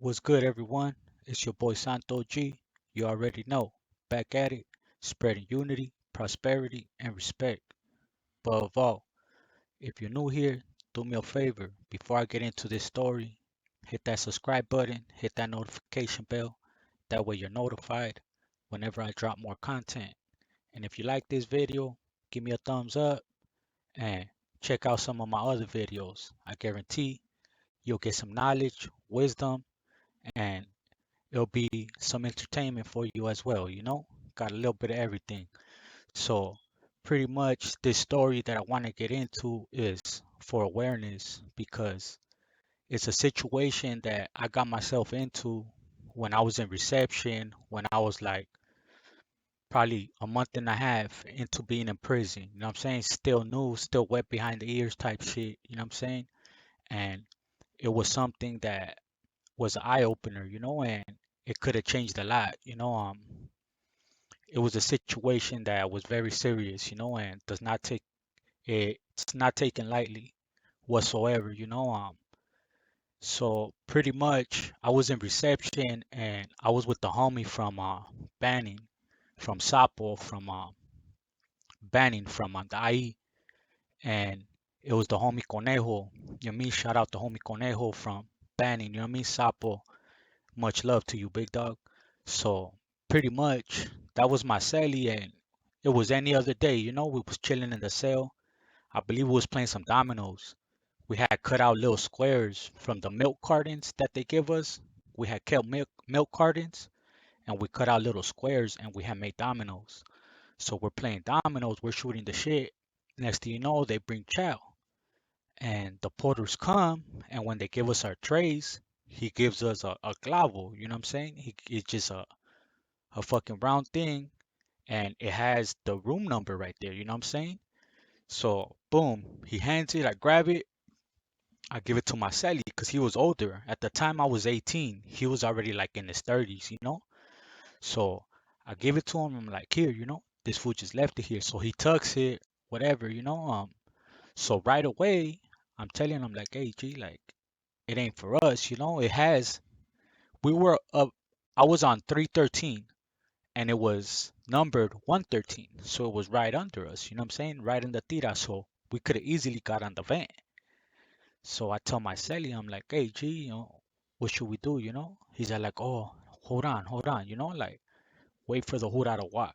What's good, everyone? It's your boy Santo G. You already know. Back at it, spreading unity, prosperity, and respect. But above all, if you're new here, do me a favor. Before I get into this story, hit that subscribe button, hit that notification bell. That way you're notified whenever I drop more content. And if you like this video, give me a thumbs up and check out some of my other videos. I guarantee you'll get some knowledge, wisdom, and it'll be some entertainment for you as well, Got a little bit of everything. So, pretty much this story that I want to get into is for awareness because it's a situation that I got myself into when I was in reception, when I was like probably a month and a half into being in prison. You know what I'm saying? Still new, still wet behind the ears type shit. You know what I'm saying? And it was something that was an eye opener, and it could have changed a lot. It was a situation that was very serious, and does not take it's not taken lightly whatsoever. So pretty much I was in reception and I was with the homie from Banning, from Sapo, from Banning, from the IE, and it was the homie Conejo. You know what I mean? Shout out the homie Conejo from Banning. You know what I mean? Sapo, much love to you, big dog. So pretty much that was my celly, and it was any other day. We was chilling in the cell. I believe we was playing some dominoes. We had cut out little squares from the milk cartons that they give us. We had kept milk cartons, and we cut out little squares, and we had made dominoes. So we're playing dominoes. We're shooting the shit. Next thing you know, they bring chow, and the porters come, and when they give us our trays, he gives us a clavo. You know what I'm saying? It's just a fucking round thing, and it has the room number right there. You know what I'm saying? So boom, he hands it. I grab it. I give it to my celly because he was older. At the time, I was 18. He was already like in his 30s. So I give it to him. I'm like, here, this food just left it here. So he tucks it, whatever. So right away, I'm telling him like, hey, G, like, it ain't for us. We were up, I was on 313 and it was numbered 113. So it was right under us, you know what I'm saying? Right in the tira. So we could have easily got on the van. So I tell my celly, I'm like, hey, G, what should we do? He's like, oh, hold on, like, wait for the Hura to walk.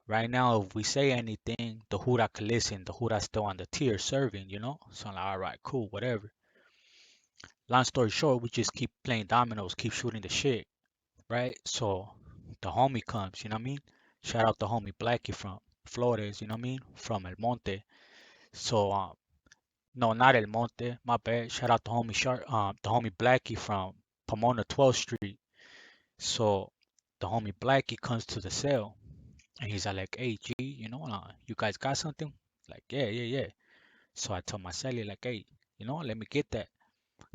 Right now, if we say anything, the Hura can listen. The Hura's still on the tier serving. So I'm like, all right, cool, whatever. Long story short, we just keep playing dominoes, keep shooting the shit, right? So the homie comes, you know what I mean? Shout out the homie Blackie from Flores, you know what I mean? From El Monte. So no, not El Monte, my bad. Shout out the homie the homie Blackie from Pomona 12th Street. So the homie Blackie comes to the cell and he's like, hey G, you guys got something? Like, yeah, yeah, yeah. So I tell my celly like, hey, let me get that.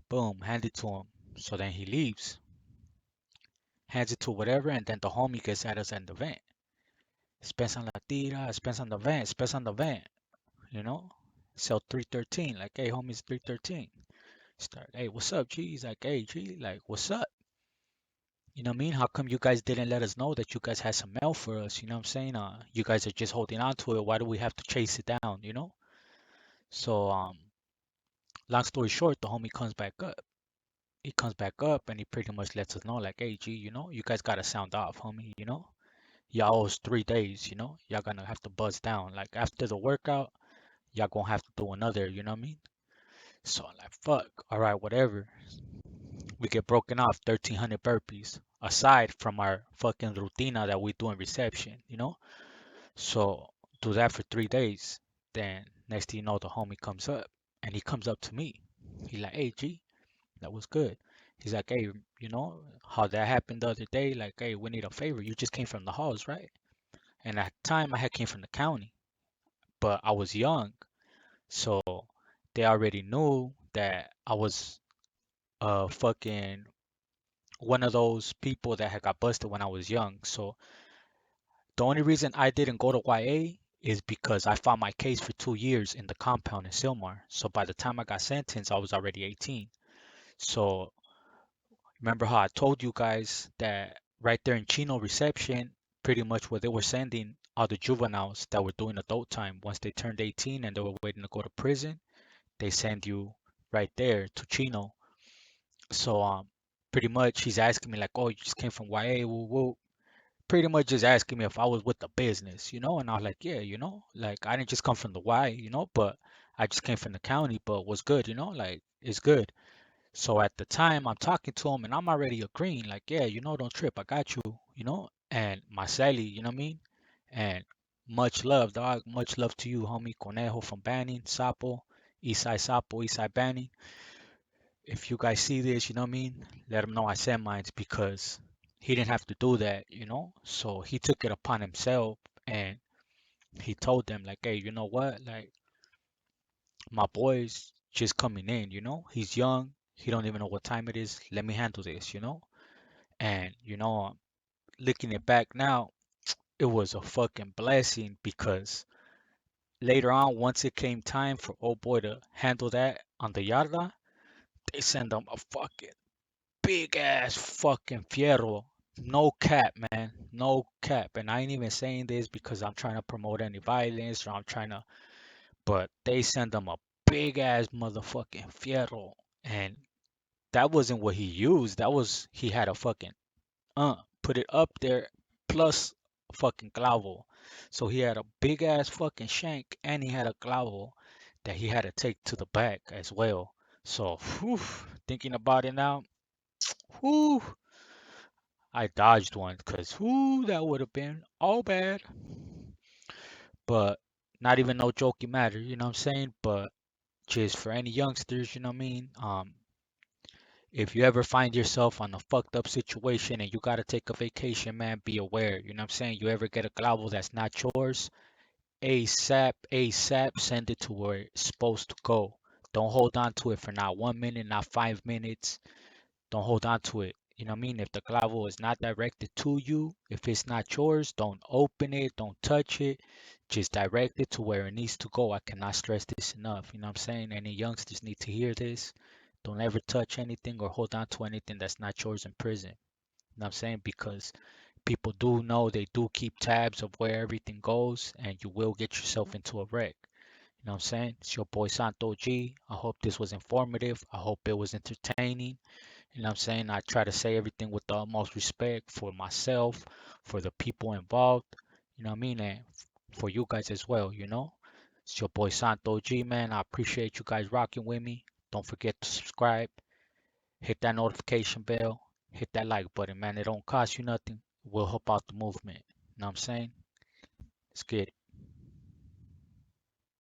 Boom, hand it to him. So then he leaves, hands it to whatever, and then the homie gets at us in the van. Spence on la tira, Spence on the van, Spence on the van, you know? Cell 313, like, hey, homies 313. Start, hey, what's up, G? He's like, hey, G, like, what's up? You know what I mean? How come you guys didn't let us know that you guys had some mail for us? You know what I'm saying? You guys are just holding on to it. Why do we have to chase it down? So, long story short, the homie comes back up. He comes back up and he pretty much lets us know, like, hey, G, you guys gotta sound off, homie. Y'all owe us 3 days. Y'all gonna have to buzz down. Like after the workout, y'all gonna have to do another, you know what I mean? So I'm like, fuck, all right, whatever. We get broken off 1,300 burpees aside from our fucking rutina that we do in reception. So do that for 3 days. Then next thing you know, the homie comes up and he comes up to me. He like, hey, G, that was good. He's like, hey, how that happened the other day? Like, hey, we need a favor. You just came from the halls, right? And at the time, I had came from the county, but I was young, so they already knew that I was fucking one of those people that had got busted when I was young. So the only reason I didn't go to YA is because I fought my case for 2 years in the compound in Silmar. So by the time I got sentenced, I was already 18. So Remember how I told you guys that right there in Chino reception, pretty much where they were sending all the juveniles that were doing adult time once they turned 18 and they were waiting to go to prison, they send you right there to Chino. So pretty much he's asking me like, oh, you just came from YA, woo woo. Pretty much just asking me if I was with the business, and I was like, yeah, like I didn't just come from the Y, but I just came from the county, but was good, like it's good. So at the time, I'm talking to him and I'm already agreeing, like, yeah, don't trip, I got you. And Marceli, you know what I mean? And much love, dog. Much love to you, homie. Conejo from Banning, Sapo, Eastside Sapo, Eastside Banning. If you guys see this, you know what I mean? Let him know I sent mines because he didn't have to do that. So he took it upon himself and he told them, like, hey, you know what? Like, my boy's just coming in. He's young. He don't even know what time it is. Let me handle this. And looking it back now, it was a fucking blessing because later on, once it came time for old boy to handle that on the yarda, they send him a fucking big ass fucking fierro. No cap, man. No cap. And I ain't even saying this because I'm trying to promote any violence or I'm trying to, but they send him a big ass motherfucking fierro. And that wasn't what he used. That was, he had a fucking put it up there plus fucking clavo. So he had a big ass fucking shank and he had a clavo that he had to take to the back as well. So whew, thinking about it now, whew, I dodged one because whoo, that would have been all bad. But not even no jokey matter, you know what I'm saying? But just for any youngsters, you know what I mean? If you ever find yourself on a fucked up situation and you gotta take a vacation, man, be aware. You know what I'm saying? You ever get a clavo that's not yours, ASAP, ASAP, send it to where it's supposed to go. Don't hold on to it for not 1 minute, not 5 minutes. Don't hold on to it. You know what I mean? If the clavo is not directed to you, if it's not yours, don't open it, don't touch it. Just direct it to where it needs to go. I cannot stress this enough. You know what I'm saying? Any youngsters need to hear this. Don't ever touch anything or hold on to anything that's not yours in prison. You know what I'm saying? Because people do know they do keep tabs of where everything goes and you will get yourself into a wreck. You know what I'm saying? It's your boy Santo G. I hope this was informative. I hope it was entertaining. You know what I'm saying? I try to say everything with the utmost respect for myself, for the people involved, you know what I mean? And for you guys as well. It's your boy Santo G, man. I appreciate you guys rocking with me. Don't forget to subscribe, hit that notification bell, hit that like button, man. It don't cost you nothing. It will help out the movement. You know what I'm saying? Let's get it.